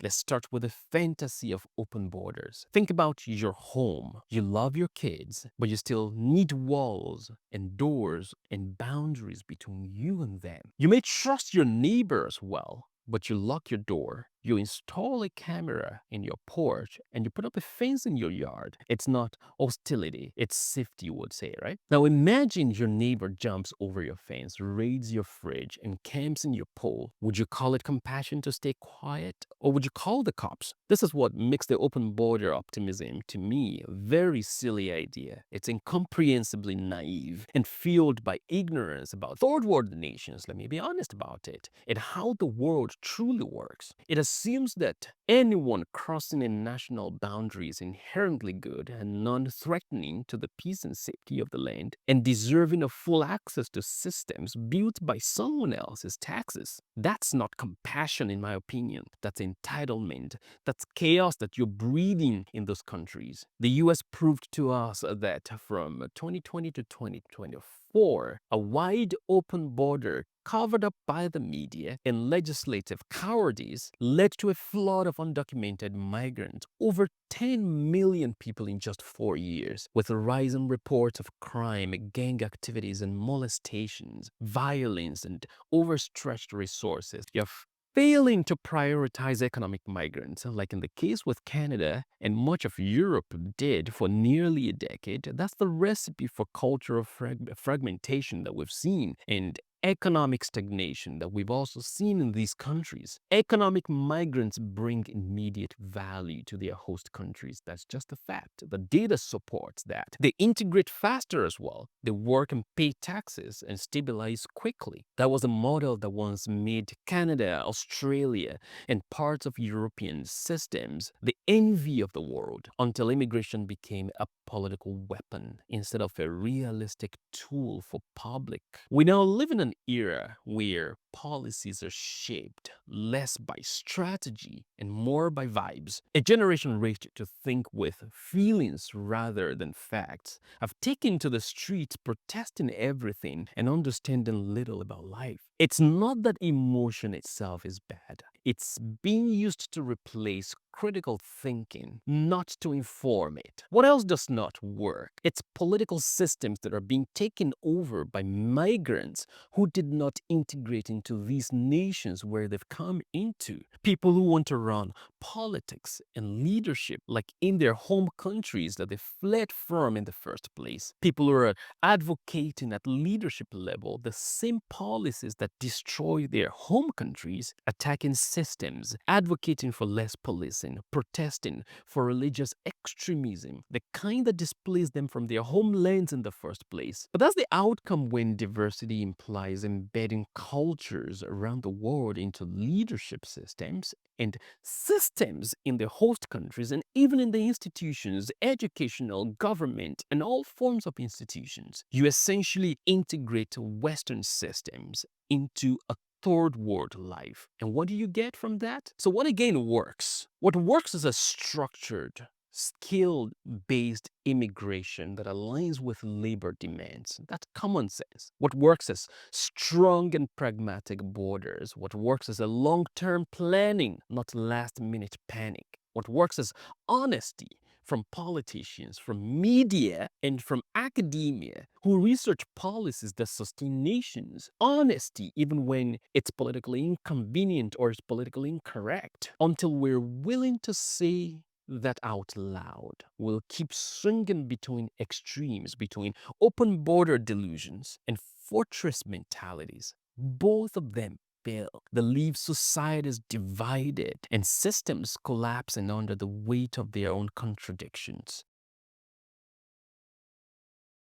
Let's start with the fantasy of open borders. Think about your home. You love your kids, but you still need walls and doors and boundaries between you and them. You may trust your neighbor as well, but you lock your door. You install a camera in your porch and you put up a fence in your yard. It's not hostility, it's safety, you would say, right? Now imagine your neighbor jumps over your fence, raids your fridge, and camps in your pool. Would you call it compassion to stay quiet? Or would you call the cops? This is what makes the open border optimism, to me, a very silly idea. It's incomprehensibly naive and fueled by ignorance about third world nations, let me be honest about it, and how the world truly works. It assumes that anyone crossing a national boundary is inherently good and non-threatening to the peace and safety of the land and deserving of full access to systems built by someone else's taxes. That's not compassion, in my opinion. That's entitlement. That's chaos that you're breeding in those countries. The US proved to us that from 2020 to 2024, a wide open border covered up by the media and legislative cowardice led to a flood of undocumented migrants, over 10 million people in just 4 years, with rising reports of crime, gang activities, and molestations, violence, and overstretched resources. You're failing to prioritize economic migrants, like in the case with Canada and much of Europe did for nearly a decade. That's the recipe for cultural fragmentation that we've seen, and economic stagnation that we've also seen in these countries. Economic migrants bring immediate value to their host countries. That's just a fact. The data supports that. They integrate faster as well. They work and pay taxes and stabilize quickly. That was a model that once made Canada, Australia, and parts of European systems the envy of the world until immigration became a political weapon instead of a realistic tool for public. We now live in an era where policies are shaped less by strategy and more by vibes. A generation raised to think with feelings rather than facts have taken to the streets protesting everything and understanding little about life. It's not that emotion itself is bad. It's being used to replace critical thinking, not to inform it. What else does not work? It's political systems that are being taken over by migrants who did not integrate into these nations where they've come into. People who want to run politics and leadership like in their home countries that they fled from in the first place. People who are advocating at leadership level the same policies that destroy their home countries, attacking systems, advocating for less policing, protesting for religious extremism, the kind that displaces them from their homelands in the first place. But that's the outcome when diversity implies embedding cultures around the world into leadership systems and systems in the host countries and even in the institutions, educational, government, and all forms of institutions. You essentially integrate Western systems into a third world life. And what do you get from that? So what again works? What works is a structured, skill-based immigration that aligns with labor demands. That's common sense. What works is strong and pragmatic borders. What works is a long-term planning, not last-minute panic. What works is honesty from politicians, from media, and from academia who research policies that sustain nations. Honesty, even when it's politically inconvenient or it's politically incorrect, until we're willing to say that out loud. We'll keep swinging between extremes, between open border delusions and fortress mentalities. Both of them fail. They leave societies divided and systems collapsing under the weight of their own contradictions.